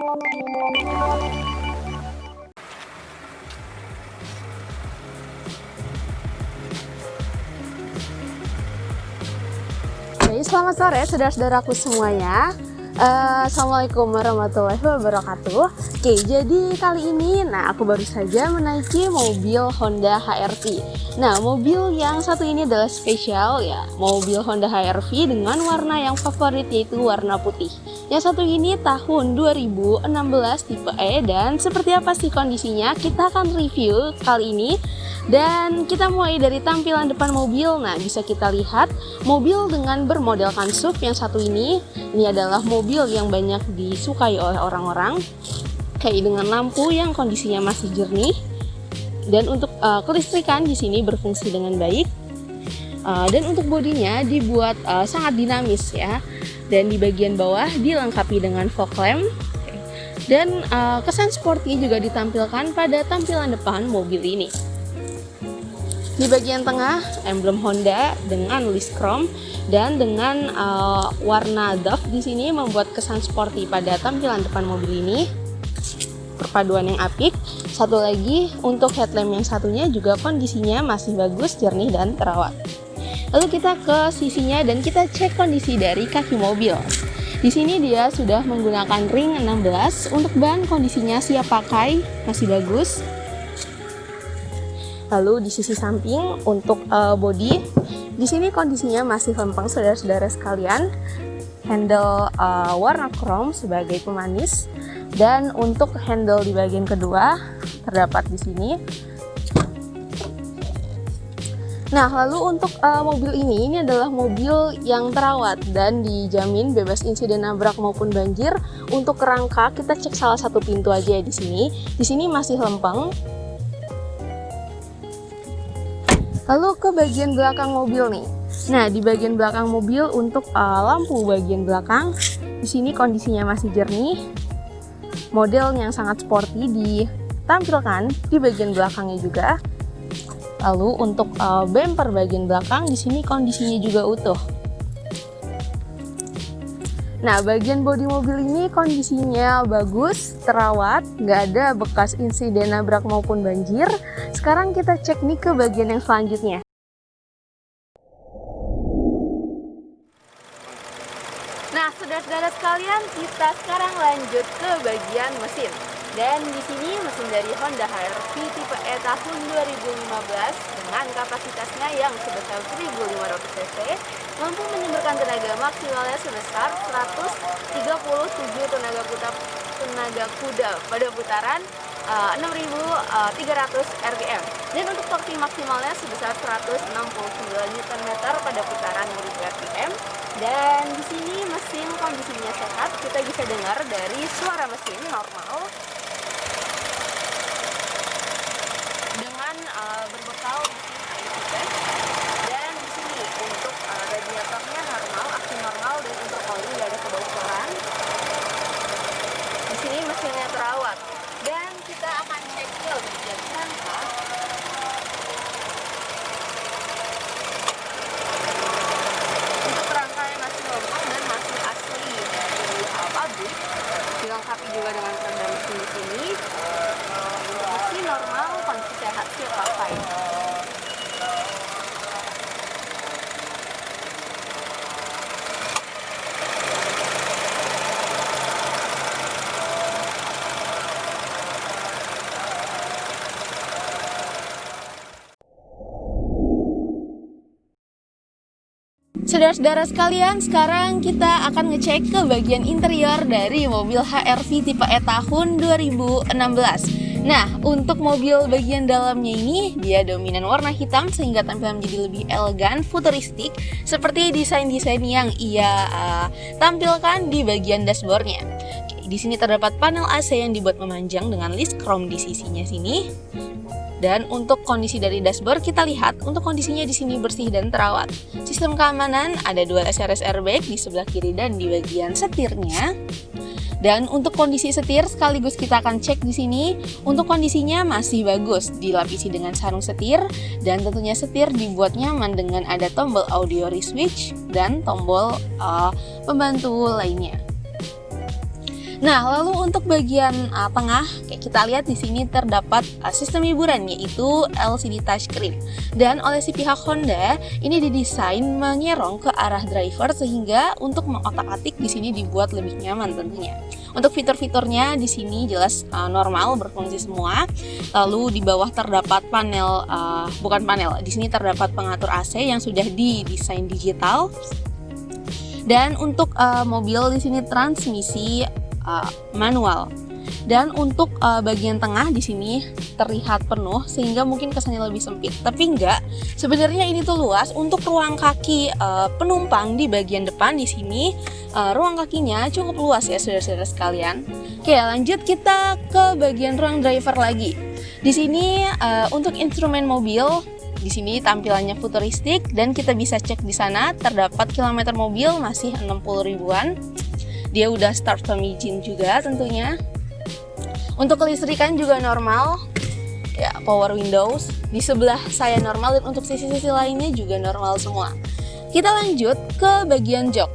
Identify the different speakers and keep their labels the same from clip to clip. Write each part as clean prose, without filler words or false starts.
Speaker 1: Oke, selamat sore saudara-saudaraku semuanya. Assalamualaikum warahmatullahi wabarakatuh. Oke, jadi kali ini, aku baru saja menaiki mobil Honda HR-V. Nah, mobil yang satu ini adalah spesial ya, mobil Honda HR-V dengan warna yang favorit yaitu warna putih. Yang satu ini tahun 2016 tipe E, dan seperti apa sih kondisinya? Kita akan review kali ini. Dan kita mulai dari tampilan depan mobil. Nah, bisa kita lihat mobil dengan bermodelkan SUV yang satu ini adalah mobil yang banyak disukai oleh orang-orang, kayak dengan lampu yang kondisinya masih jernih, dan untuk kelistrikan di sini berfungsi dengan baik, dan untuk bodinya dibuat sangat dinamis ya, dan di bagian bawah dilengkapi dengan fog lamp, dan kesan sporty juga ditampilkan pada tampilan depan mobil ini. Di bagian tengah, emblem Honda dengan list chrome dan dengan warna doff di sini membuat kesan sporty pada tampilan depan mobil ini. Perpaduan yang apik. Satu lagi, untuk headlamp yang satunya juga kondisinya masih bagus, jernih, dan terawat. Lalu kita ke sisinya dan kita cek kondisi dari kaki mobil. Di sini dia sudah menggunakan ring 16. Untuk ban kondisinya siap pakai, masih bagus. Lalu di sisi samping untuk bodi, di sini kondisinya masih lempeng saudara-saudara sekalian. Handle warna chrome sebagai pemanis, dan untuk handle di bagian kedua terdapat di sini. Nah, lalu untuk mobil ini adalah mobil yang terawat dan dijamin bebas insiden nabrak maupun banjir. Untuk kerangka kita cek salah satu pintu aja ya di sini. Di sini masih lempeng. Lalu ke bagian belakang mobil nih. Nah, di bagian belakang mobil untuk lampu bagian belakang, di sini kondisinya masih jernih. Model yang sangat sporty ditampilkan di bagian belakangnya juga. Lalu untuk bumper bagian belakang di sini kondisinya juga utuh. Nah, bagian bodi mobil ini kondisinya bagus, terawat, nggak ada bekas insiden nabrak maupun banjir. Sekarang kita cek nih ke bagian yang selanjutnya. Nah, saudara-saudara sekalian, kita sekarang lanjut ke bagian mesin. Dan di sini mesin dari Honda HR-V tipe E tahun 2015 dengan kapasitasnya yang sebesar 1500 cc, mampu menyumbangkan tenaga maksimalnya sebesar 137 tenaga kuda pada putaran 6.300 rpm, dan untuk torsi maksimalnya sebesar 169 Nm pada putaran 1000 rpm. Dan di sini mesin kondisinya sehat, kita bisa dengar dari suara mesin normal dengan berbekal mesin ACC. Dan di sini untuk radiatornya normal, aksi normal, dan untuk oli nggak ada kebocoran. Di sini mesinnya terawat. Dan kita akan cek ke bagian kerangka. Untuk kerangkanya masih lempeng dan masih asli dari pabrik. Dilengkapi juga dengan peredam mesin di sini. Untuk mesin normal, kondisi sehat, siap pakai. Saudara-saudara sekalian, sekarang kita akan ngecek ke bagian interior dari mobil HR-V tipe E tahun 2016. Nah, untuk mobil bagian dalamnya ini, dia dominan warna hitam sehingga tampilan menjadi lebih elegan, futuristik, seperti desain-desain yang ia tampilkan di bagian dashboardnya. Di sini terdapat panel AC yang dibuat memanjang dengan list chrome di sisinya sini. Dan untuk kondisi dari dashboard kita lihat, untuk kondisinya di sini bersih dan terawat. Sistem keamanan ada 2 SRS airbag di sebelah kiri dan di bagian setirnya. Dan untuk kondisi setir sekaligus kita akan cek di sini. Untuk kondisinya masih bagus, dilapisi dengan sarung setir, dan tentunya setir dibuat nyaman dengan ada tombol audio switch dan tombol pembantu lainnya. Nah, lalu untuk bagian tengah, kayak kita lihat di sini terdapat sistem hiburan yaitu LCD touchscreen. Dan oleh si pihak Honda, ini didesain menyerong ke arah driver sehingga untuk mengotak-atik di sini dibuat lebih nyaman tentunya. Untuk fitur-fiturnya di sini jelas normal berfungsi semua. Lalu di bawah terdapat panel, bukan panel, di sini terdapat pengatur AC yang sudah didesain digital. Dan untuk mobil di sini transmisi manual. Dan untuk bagian tengah di sini terlihat penuh sehingga mungkin kesannya lebih sempit. Tapi enggak, sebenarnya ini tuh luas untuk ruang kaki penumpang di bagian depan di sini. Ruang kakinya cukup luas ya saudara-saudara sekalian. Oke, lanjut kita ke bagian ruang driver lagi. Di sini untuk instrumen mobil di sini tampilannya futuristik dan kita bisa cek di sana terdapat kilometer mobil masih 60 ribuan. Dia udah start famijin juga tentunya. Untuk kelistrikan juga normal. Ya, power windows. Di sebelah saya normal dan untuk sisi-sisi lainnya juga normal semua. Kita lanjut ke bagian jok.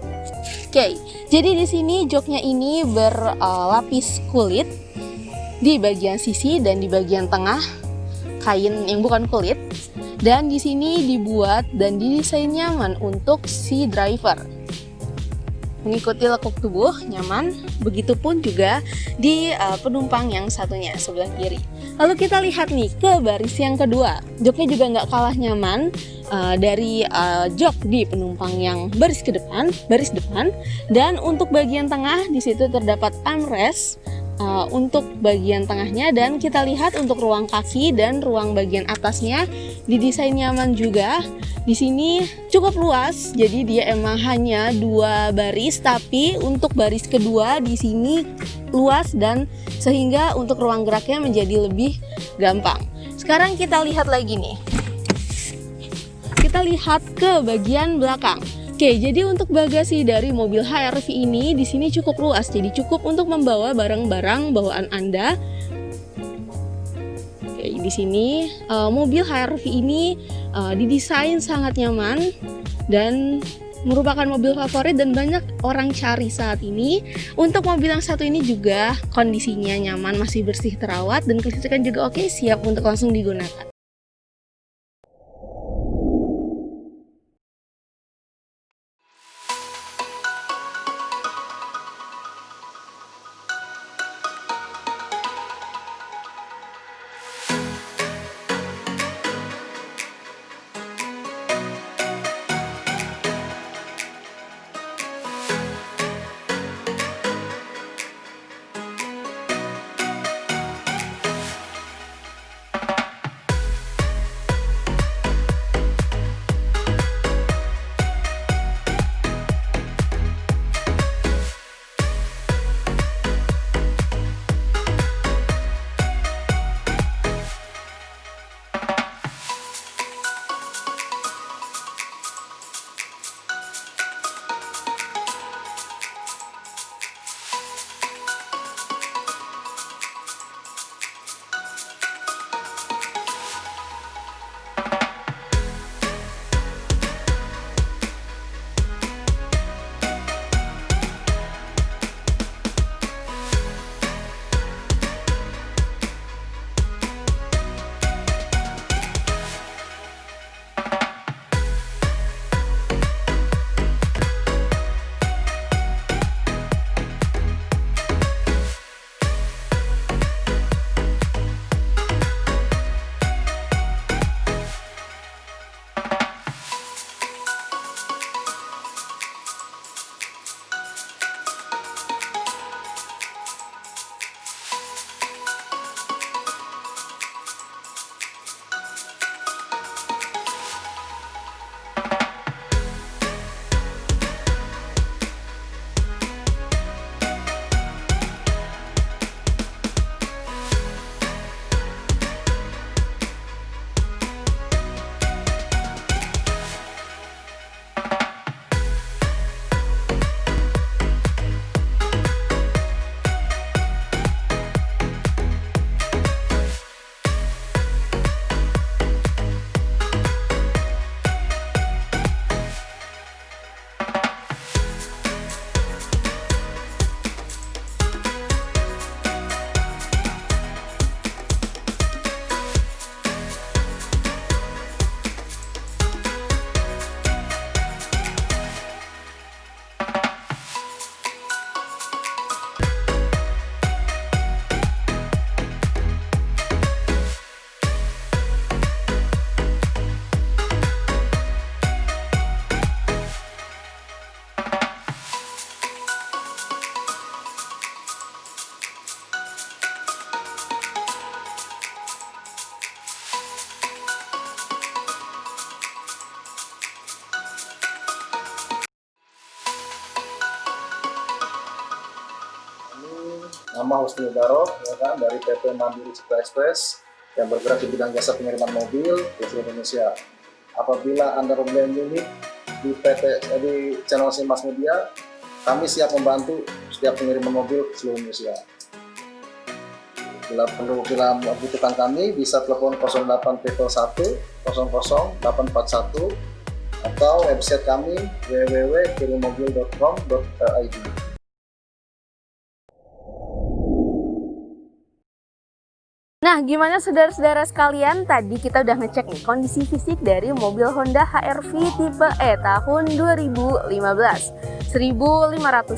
Speaker 1: Oke, jadi di sini joknya ini berlapis kulit di bagian sisi dan di bagian tengah kain yang bukan kulit. Dan di sini dibuat dan didesain nyaman untuk si driver. Mengikuti lekuk tubuh nyaman, begitupun juga di penumpang yang satunya sebelah kiri. Lalu kita lihat nih ke baris yang kedua, joknya juga nggak kalah nyaman dari jok di penumpang yang baris depan. Dan untuk bagian tengah di situ terdapat armrest untuk bagian tengahnya, dan kita lihat untuk ruang kaki dan ruang bagian atasnya didesain nyaman juga. Di sini cukup luas, jadi dia emang hanya 2 baris, tapi untuk baris kedua di sini luas dan sehingga untuk ruang geraknya menjadi lebih gampang. Sekarang kita lihat lagi nih. Kita lihat ke bagian belakang. Oke, jadi untuk bagasi dari mobil HR-V ini di sini cukup luas, jadi cukup untuk membawa barang-barang bawaan Anda. Oke, di sini mobil HR-V ini didesain sangat nyaman dan merupakan mobil favorit dan banyak orang cari saat ini. Untuk mobil yang satu ini juga kondisinya nyaman, masih bersih terawat dan kelistrikan juga oke, siap untuk langsung digunakan.
Speaker 2: Muhammad Husni Mubarak, ya kan, dari PT Mandiri Citra Express yang bergerak di bidang jasa pengiriman mobil di seluruh Indonesia. Apabila Anda mempunyai unit di channel Simas Media, kami siap membantu setiap pengiriman mobil ke seluruh Indonesia. Bila membutuhkan kami, bisa telepon 0811 00 841 atau website kami www.kirimmobil.com.id.
Speaker 1: Nah, gimana saudara-saudara sekalian? Tadi kita udah ngecek nih kondisi fisik dari mobil Honda HR-V tipe E tahun 2015, 1500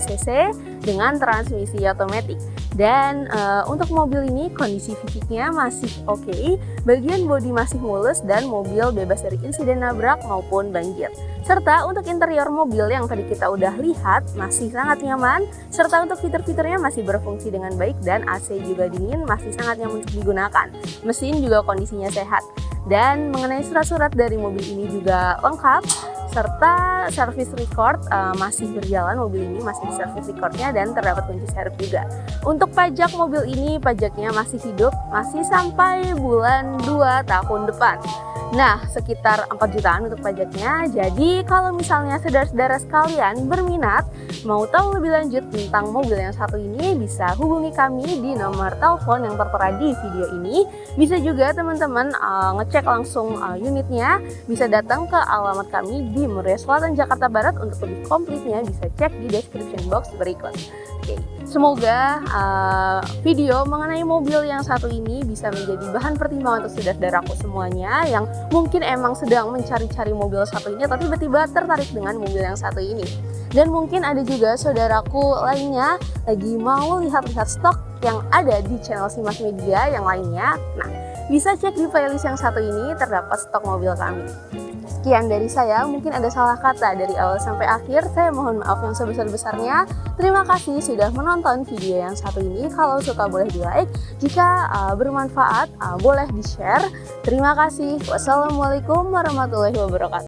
Speaker 1: cc dengan transmisi otomatis. Dan untuk mobil ini kondisi fisiknya masih oke, bagian bodi masih mulus dan mobil bebas dari insiden nabrak maupun banjir. Serta untuk interior mobil yang tadi kita udah lihat masih sangat nyaman, serta untuk fitur-fiturnya masih berfungsi dengan baik dan AC juga dingin masih sangat nyaman untuk digunakan. Mesin juga kondisinya sehat. Dan mengenai surat-surat dari mobil ini juga lengkap, serta service record masih berjalan, mobil ini masih di service recordnya dan terdapat kunci servis juga. Untuk pajak mobil ini, pajaknya masih hidup, masih sampai bulan 2 tahun depan. Nah, sekitar 4 jutaan untuk pajaknya. Jadi kalau misalnya saudara-saudara sekalian berminat mau tahu lebih lanjut tentang mobil yang satu ini, bisa hubungi kami di nomor telepon yang tertera di video ini. Bisa juga teman-teman ngecek langsung unitnya, bisa datang ke alamat kami di Muria Selatan, Jakarta Barat. Untuk lebih komplitnya bisa cek di description box berikut. Oke. Semoga video mengenai mobil yang satu ini bisa menjadi bahan pertimbangan untuk saudara-saudaraku semuanya yang mungkin emang sedang mencari-cari mobil satu ini atau tiba-tiba tertarik dengan mobil yang satu ini. Dan mungkin ada juga saudaraku lainnya lagi mau lihat-lihat stok yang ada di channel Simas Media yang lainnya. Nah, bisa cek di playlist yang satu ini, terdapat stok mobil kami. Sekian dari saya, mungkin ada salah kata dari awal sampai akhir, saya mohon maaf yang sebesar-besarnya. Terima kasih sudah menonton video yang satu ini. Kalau suka boleh di like, jika bermanfaat boleh di share. Terima kasih. Wassalamualaikum warahmatullahi wabarakatuh.